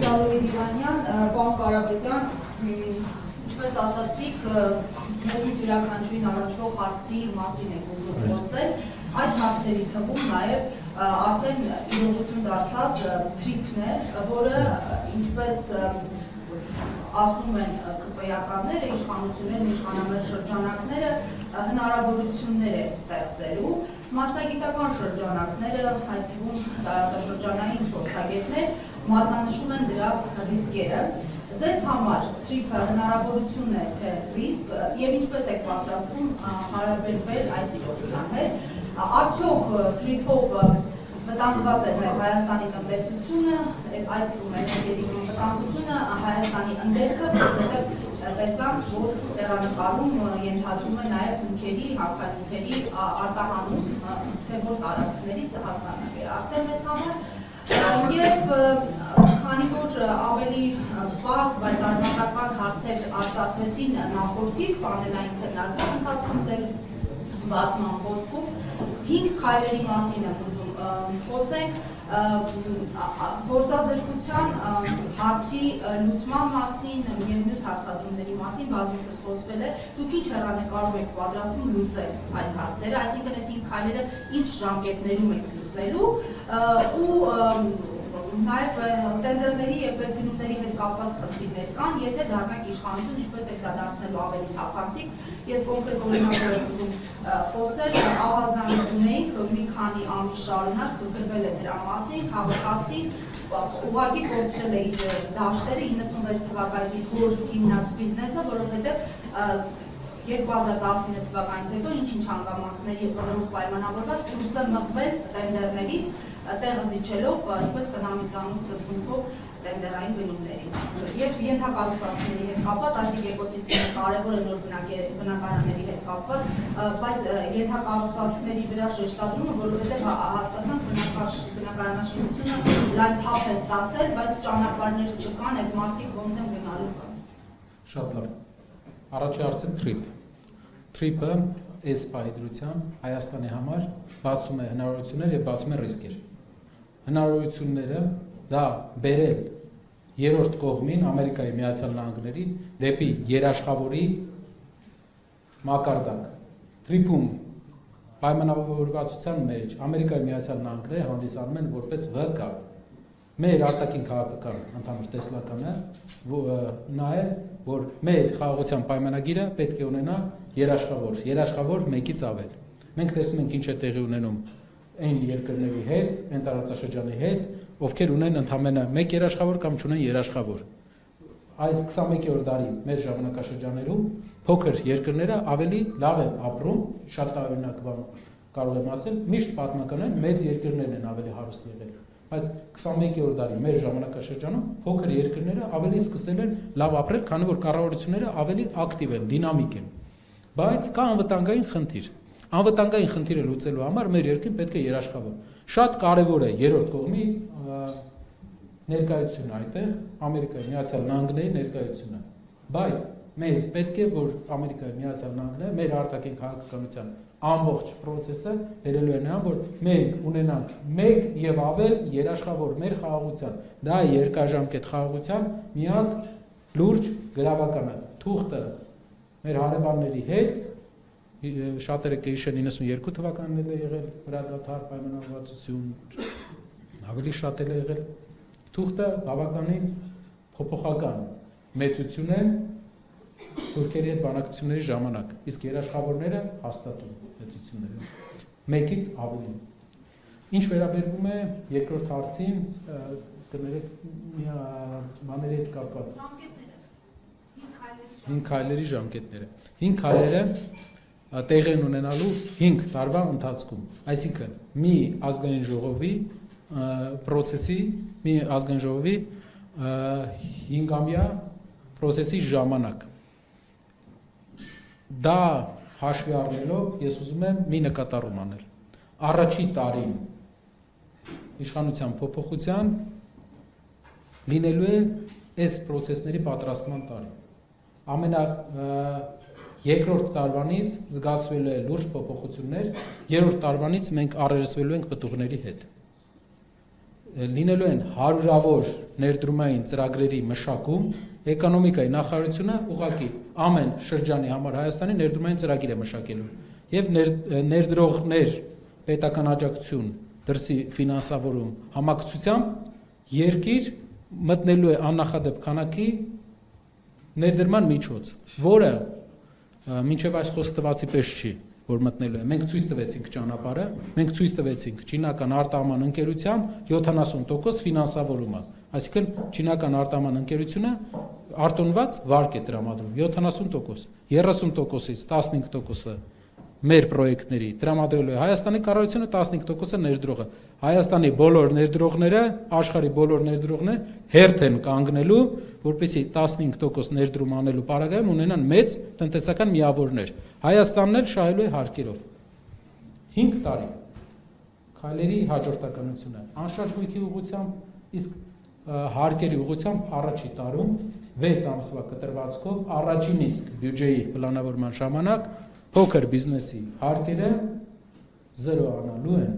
Զալովի Դիվանյան, պարոն Կարապետյան, ինչպես ասացիք, մեզնից յուրաքանչյուրին առաջվող հարցի մասին եք ուզում խոսել, այդ հարցերի թվում նաև արդեն իրողություն դարձած թրիփն է, որը ինչպես ասում են ԿՊ-ականները, իշխանություններն, իշխանամետ շրջանակները հնարավորություններ է ստեղծելու, մասնագիտական շրջանակները, այդ թվում տարածաշրջանային փորձագետներ մատնանշում են դրա ռիսկերը։ Ձեզ համար թրիփը հնարավորություն է թե ռիսկ եւ ինչպես եք պատրաստվում հարաբերվել այս իրողության հետ։ Արդյոք թրիփով վտանգված է մեր Հայաստանի տնտեսությունը, այդ թվում էներգետիկի վտանգությունը, Հայաստանի ընդերքը, որովհետեւ տեսանք, որ տեղանկարում ենթադրում է նաև հումքերի, հակահումքերի արտահանում, թե որ տարածքներից հասկանալի է արդեն մեզ համար, եւ քանի որ ավելի բաց, բայց արմատական հարցեր արծարծվեցին նախորդիկ պանելային քննարկման ընթացքում ձեր բացման խոսքում, 5 քայլերի մասին եմ ուզում խոսենք, գործազրկության հարցի լուծման մասին եւ մյուս հարցադրումների մասին բազմիցս խոսվել է, դուք ինչ հեռանկարով եք պատրաստվում լուծել այս հարցերը, այսինքն այս 5 քայլերը ինչ ժամկետներում եք լուծելու ու նաև տենդերների եւ պետգնումների հետ կապված խնդիրներ կան, եթե դառնանք իշխանություն, ինչպես եք դա դարձնելու ավելի թափանցիկ, ես կոնկրետ օրինակով եմ ուզում խոսել, ավազան ունեինք մի քանի ամիս շարունակ գրվել է դրա մասին, քաղաքացին ուղղակի կորցրել է իր դաշտերը 96 թվականից իր հիմնած բիզնեսը, որովհետեւ 2019 թվականից հետո ինչ-ինչ հանգամանքների կողմից պայմանավորված կուրսը մղվել տենդերներից, տեղը զիջելով, այսպես կնամիցանոց սկզբունքով տենդերային գնումների։ Եվ ենթակառուցվածքների հետ կապված, այսինքն էկոսիստեմը կարևոր է նոր բնակարանների հետ կապված, բայց ենթակառուցվածքների վրա շեշտադրումը, որովհետև հասկացանք բնակարանաշինությունը լայն թափ է ստացել, բայց ճանապարհներ չկան, եւ մարդիկ ոնց են գնալու կան։ Շատ լավ։ Առաջի հարցը թրիփ։ Թրիփը այս պայդրությամբ Հայաստանի համար բացում է հնարավորություններ եւ բացում է ռիսկեր։ Հնարավորությունները դա բերել երրորդ կողմին Ամերիկայի Միացյալ Նահանգների դեպի երաշխավորի մակարդակ։ Թրիփում պայմանավորվածության մեջ Ամերիկայի Միացյալ Նահանգները հանդիսանում են որպես ՎԿ։ Մեր արտաքին քաղաքական ընդհանուր տեսլականը նա է, որ մեր խաղաղության պայմանագիրը պետք է ունենա երաշխավոր մեկից ավել։ Մենք տեսնում ենք ինչ է տեղի ունենում այն երկրների հետ, այն տարածաշրջանի հետ, ովքեր ունեն ընդամենը մեկ երաշխավոր կամ չունեն երաշխավոր։ Այս 21-րդ դարի մեր ժամանակաշրջաներում փոքր երկրները ավելի լավ են ապրում, շատ տարօրինակ բան կարող եմ ասել, միշտ պատմականորեն մեծ երկրներն են ավելի հարուստ եղել։ Բայց 21-րդ դարի մեր ժամանակաշրջանում փոքր երկրները ավելի սկսել են լավ ապրել, քանի որ կառավարությունները ավելի ակտիվ են, դինամիկ են։ Բայց կա անվտանգային խնդիր։ Անվտանգային խնդիրը լուծելու համար մեր երկրին պետք է երաշխավոր։ Շատ կարևոր է երրորդ կողմի ներկայությունը այդտեղ, Ամերիկայի Միացյալ Նահանգների ներկայությունը։ Բայց մեզ պետք է, որ Ամերիկայի Միացյալ Նահանգները մեր արտաքին քաղաքականության ամբողջ process-ը բերելու է նրան, որ մենք ունենանք մեկ եւ ավել երաշխավոր մեր խաղաղության, դա երկարաժամկետ խաղաղության միակ լուրջ գրավականը։ Թուղթը մեր հարևանների հետ, շատերը կհիշեն 92 թվականն է եղել հրադադար պայմանավորվածություն, ավելի շատ է եղել։ Թուղթը բավականին փոփոխական մեծություն է թուրքերի հետ բանակցությունների ժամանակ, իսկ երաշխավորները հաստատում մեծությունները, մեկից ավելի։ Ինչ վերաբերվում է երկրորդ հարցին, կներեք բաների հետ կապված։ 5 քայլերի ժամկետները։ 5 քայլերը տեղի են ունենալու 5 տարվա ընթացքում, այսինքն մի ազգային ժողովի process-ի, մի ազգային ժողովի 5-ամյա process-ի ժամանակ։ Դա հաշվի առնելով ես ուզում եմ մի նկատառում անել։ Առաջի տարին իշխանության փոփոխության լինելու է այս process-ների պատրաստման տարի։ Երկրորդ տարվանից զգացվելու է լուրջ փոփոխություններ, երրորդ տարվանից մենք առերեսվելու ենք պտուղների հետ։ լինելու են հարյուրավոր ներդրումային ծրագրերի մշակում, էկոնոմիկայի նախարարությունը ուղղակի ամեն շրջանի համար Հայաստանի ներդրումային ծրագիր է մշակելու եւ ներդրողներ պետական աջակցություն դրսի ֆինանսավորում համակցությամբ երկիր մտնելու է աննախադեպ քանակի ներդրման միջոց, որը մինչև այս խոսքը տվածի պես չի, որ մտնելու է։ Մենք ցույց տվեցինք ճանապարհը, մենք ցույց տվեցինք չինական արտահանման ընկերության 70% ֆինանսավորումը, այսինքն չինական արտահանման ընկերությունը արտոնված վարկ է տրամադրում 70%, 30%-ից 15%-ը մեր պրոյեկտների տրամադրելու է Հայաստանի կառավարությունը, 15%-ը ներդրողը։ Հայաստանի բոլոր ներդրողները, աշխարհի բոլոր ներդրողները հերթ են կանգնելու, որպեսզի 15% ներդրում անելու պարագայում ունենան մեծ տնտեսական միավորներ։ Հայաստանն էլ շահելու է հարկերով։ 5 տարի քայլերի հաջորդականությունը, անշարժույթի ուղղությամբ, իսկ հարկերի ուղղությամբ առաջի տարում 6 ամսվա կտրվածքով առաջին իսկ բյուջեի պլանավորման ժամանակ փոքր բիզնեսի հարկերը 0 անալու են։